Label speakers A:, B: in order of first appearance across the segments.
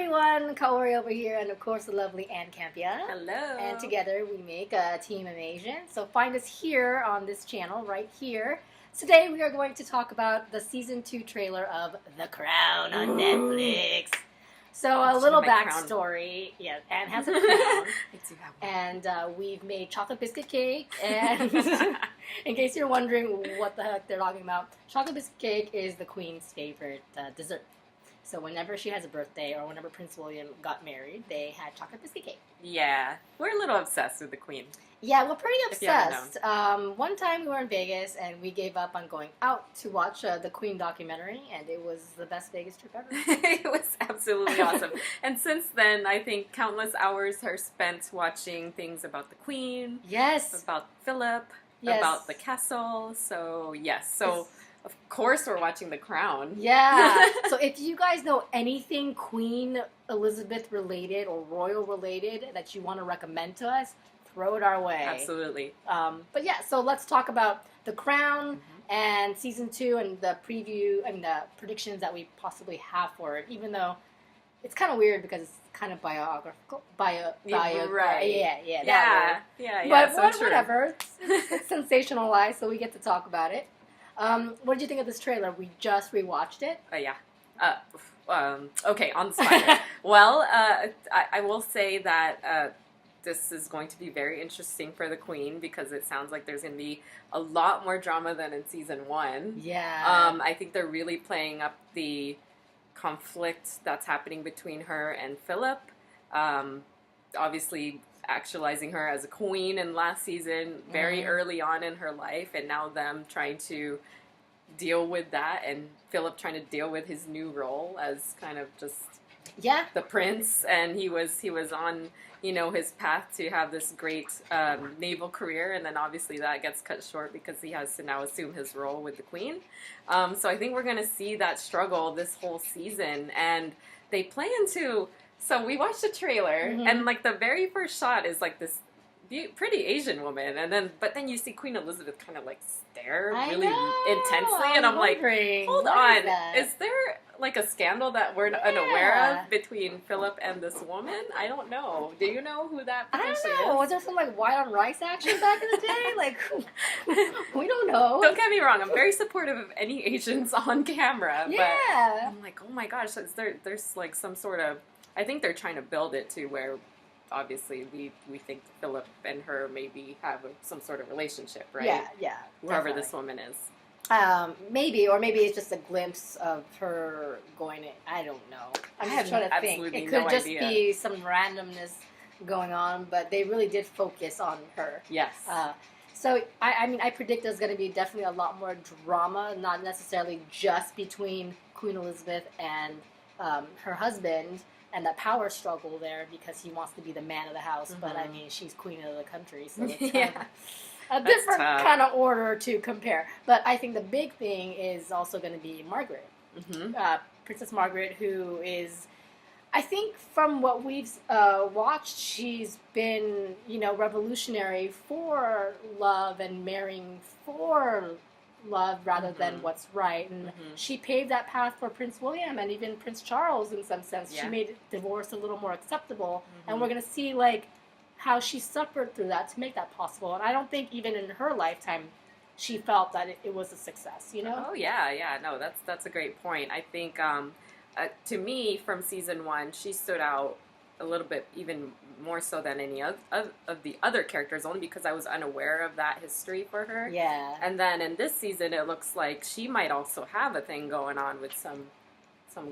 A: everyone, Kaori over here, and of course the lovely Ann Campea.
B: Hello.
A: And together we make Team Amasian. So find us here on this channel, right here. Today we are going to talk about the Season 2 trailer of The Crown on Netflix. So a little backstory. Yeah, Ann has a crown.
B: I do have one.
A: And we've made chocolate biscuit cake. And in case you're wondering what the heck they're talking about, chocolate biscuit cake is the Queen's favorite dessert. So whenever she has a birthday or whenever Prince William got married, they had chocolate biscuit cake.
B: Yeah, we're a little obsessed with the Queen.
A: Yeah, we're pretty
B: If you haven't
A: obsessed. One time we were in Vegas and we gave up on going out to watch the Queen documentary, and it was the best Vegas trip ever.
B: It was absolutely awesome. And since then, I think countless hours are spent watching things about the Queen.
A: Yes.
B: About Philip.
A: Yes.
B: About the castle. So, yes. So, of course, we're watching The Crown.
A: Yeah. So if you guys know anything Queen Elizabeth related or royal related that you want to recommend to us, throw it our way.
B: Absolutely.
A: But yeah, so let's talk about The Crown and Season 2 and the preview and the predictions that we possibly have for it, even though it's kind of weird because it's kind of biographical.
B: Right.
A: Yeah.
B: Yeah.
A: But whatever. It's sensationalized, so we get to talk about it. What did you think of this trailer? We just rewatched it.
B: Yeah. Okay, on the spot. Well, I will say that this is going to be very interesting for the Queen because it sounds like there's going to be a lot more drama than in Season 1.
A: Yeah.
B: I think they're really playing up the conflict that's happening between her and Philip. Obviously actualizing her as a queen in last season very early on in her life, and now them trying to deal with that, and Philip trying to deal with his new role as kind of just the prince, and he was on his path to have this great naval career, and then obviously that gets cut short because he has to now assume his role with the Queen. So I think we're going to see that struggle this whole season, and they plan to. So we watched the trailer, and like the very first shot is like this pretty Asian woman, but then you see Queen Elizabeth kind of like stare really intensely, and I'm like, hold on, is there like a scandal that we're unaware of between Philip and this woman? I don't know. Do you know who that person is?
A: Was there some like white on rice action back in the day? Like, we don't know.
B: Don't get me wrong, I'm very supportive of any Asians on camera, but I'm like, oh my gosh, there's like some sort of, I think they're trying to build it to where obviously we think Philip and her maybe have some sort of relationship, right?
A: Yeah.
B: Whoever this woman is.
A: Maybe it's just a glimpse of her going in. I don't know. I'm just trying to think. It could just be some randomness going on, but they really did focus on her.
B: Yes.
A: So, I predict there's going to be definitely a lot more drama, not necessarily just between Queen Elizabeth and her husband, and that power struggle there because he wants to be the man of the house, but I mean, she's queen of the country, so it's kind of a different kind of order to compare. But I think the big thing is also going to be Margaret, Princess Margaret, who is, I think from what we've watched, she's been, revolutionary for love and marrying for love rather than what's right, and she paved that path for Prince William and even Prince Charles in some sense. She made divorce a little more acceptable, and we're going to see like how she suffered through that to make that possible. And I don't think even in her lifetime she felt that it was a success,
B: Oh yeah, no, that's a great point. I think to me from Season 1 she stood out a little bit even more so than any of the other characters, only because I was unaware of that history for her.
A: Yeah.
B: And then in this season, it looks like she might also have a thing going on with some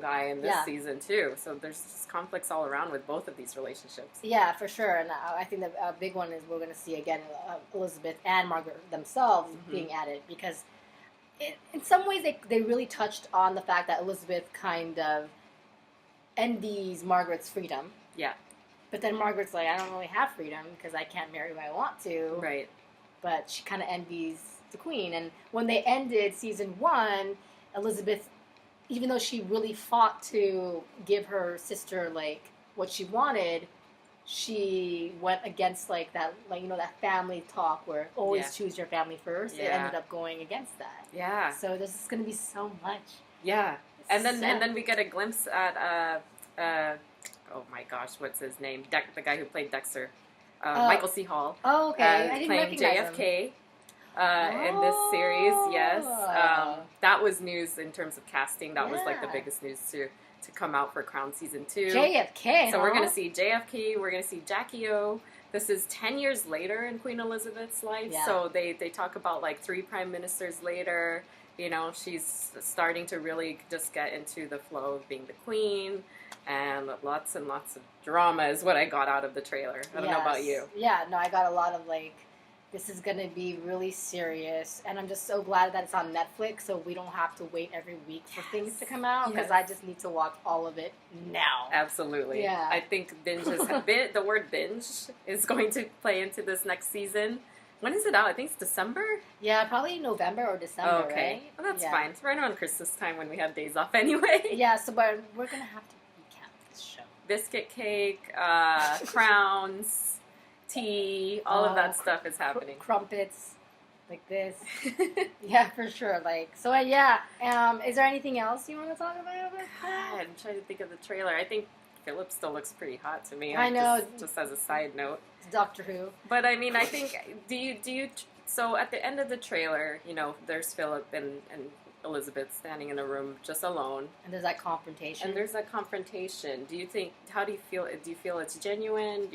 B: guy in this season too. So there's just conflicts all around with both of these relationships.
A: Yeah, for sure. And I think the big one is we're going to see again Elizabeth and Margaret themselves being added, because in some ways they really touched on the fact that Elizabeth kind of envies Margaret's freedom.
B: Yeah.
A: But then Margaret's like, I don't really have freedom because I can't marry who I want to.
B: Right.
A: But she kind of envies the Queen. And when they ended Season 1, Elizabeth, even though she really fought to give her sister, like, what she wanted, she went against, like, that family talk where always choose your family first. It ended up going against that.
B: Yeah.
A: So there's going to be so much.
B: Yeah. And then we get a glimpse at gosh, what's his name? The guy who played Dexter,
A: Oh.
B: Michael C. Hall.
A: Oh, okay. I didn't
B: playing
A: recognize him.
B: JFK. In this series, yes.
A: Oh.
B: That was news in terms of casting. That was like the
A: Yeah.
B: biggest news to come out for Crown Season 2.
A: JFK,
B: So we're
A: huh?
B: going to see JFK, we're going to see Jackie O. This is 10 years later in Queen Elizabeth's life.
A: Yeah.
B: So they talk about like 3 prime ministers later. You know, she's starting to really just get into the flow of being the queen. And lots of drama is what I got out of the trailer. I don't know about you.
A: Yeah, no, I got a lot of like, this is going to be really serious. And I'm just so glad that it's on Netflix so we don't have to wait every week for things to come out. Because I just need to watch all of it now.
B: Absolutely.
A: Yeah.
B: I think the word binge is going to play into this next season. When is it out? I think it's December?
A: Yeah, probably November or December,
B: Oh, okay.
A: right?
B: Well, that's
A: Yeah.
B: fine. It's right around Christmas time when we have days off anyway.
A: Yeah, so but we're going to have to recap this show.
B: Biscuit cake, crowns, tea, all of that stuff is happening.
A: Crumpets, like this. Yeah, for sure. Like, so yeah. Is there anything else you want to talk about?
B: God, I'm trying to think of the trailer. I think Philip still looks pretty hot to me.
A: I know.
B: Just as a side note.
A: It's Doctor Who.
B: But I mean, I think, do you, so at the end of the trailer, you know, there's Philip and Elizabeth standing in a room just alone.
A: And there's that confrontation.
B: And there's that confrontation. How do you feel, it's genuine?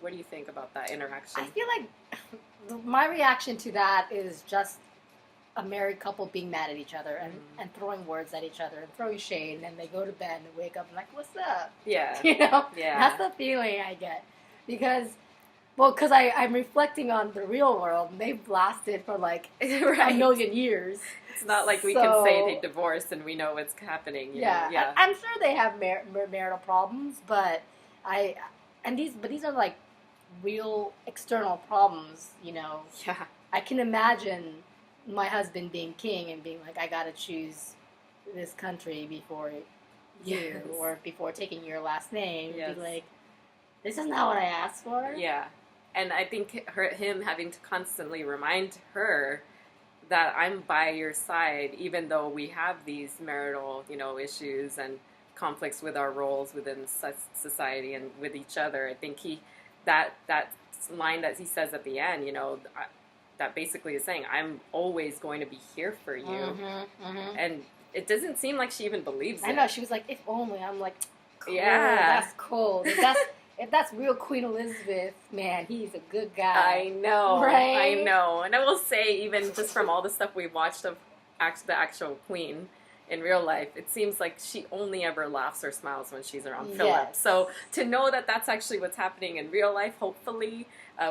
B: What do you think about that interaction?
A: I feel like my reaction to that is just a married couple being mad at each other and throwing words at each other and throwing shade, and then they go to bed and wake up and like, what's up?
B: Yeah.
A: You know?
B: Yeah.
A: That's the feeling I get. Because I'm reflecting on the real world, and they've lasted for like
B: Right.
A: a million years.
B: It's not like we can say they divorced and we know what's happening. You know? Yeah.
A: I'm sure they have marital problems, but these are like real external problems, you know.
B: Yeah.
A: I can imagine my husband being king and being like, I gotta choose this country before you,
B: Yes.
A: or before taking your last name.
B: Yes.
A: Be like, this is not what I asked for.
B: Yeah. And I think him having to constantly remind her that I'm by your side, even though we have these marital, you know, issues and conflicts with our roles within society and with each other. I think that line that he says at the end, you know, that basically is saying, I'm always going to be here for you.
A: Mm-hmm, mm-hmm.
B: And it doesn't seem like she even believes it.
A: I know, she was like, if only. I'm like, cool,
B: Yeah.
A: that's cool. If that's real Queen Elizabeth, man, he's a good guy.
B: I know.
A: Right?
B: I know. And I will say, even just from all the stuff we've watched of the actual Queen in real life, it seems like she only ever laughs or smiles when she's around Philip.
A: Yes.
B: So to know that that's actually what's happening in real life, hopefully,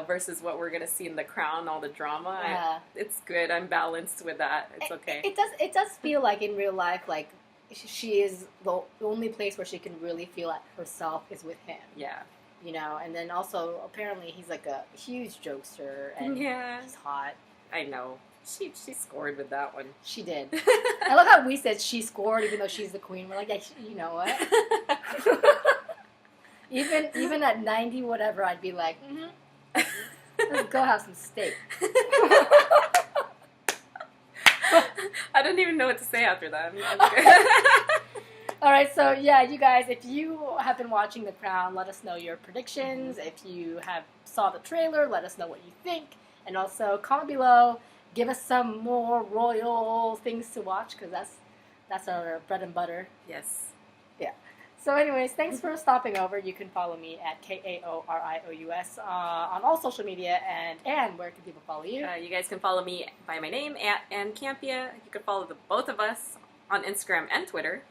B: versus what we're going to see in The Crown, all the drama, it's good. I'm balanced with that. It's okay.
A: It does feel like in real life, like she is the only place where she can really feel like herself is with him.
B: Yeah.
A: You know, and then also apparently he's like a huge jokester and
B: Yeah.
A: he's hot.
B: I know. She scored with that one.
A: She did. I love how we said she scored even though she's the queen. We're like, yeah, you know what? even at 90 whatever, I'd be like, let's go have some steak.
B: I don't even know what to say after that.
A: All right, so yeah, you guys, if you have been watching The Crown, let us know your predictions. If you have saw the trailer, let us know what you think. And also, comment below. Give us some more royal things to watch, because that's our bread and butter.
B: Yes.
A: Yeah. So anyways, thanks for stopping over. You can follow me at KAORIOUS on all social media. And where can people follow you?
B: You guys can follow me by my name, at Ann Campea. You can follow both of us on Instagram and Twitter,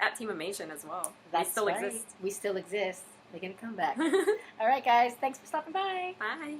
B: at Team Amasian as well.
A: That's
B: we still
A: right.
B: exist.
A: We still exist. Making a comeback. All right, guys. Thanks for stopping by.
B: Bye.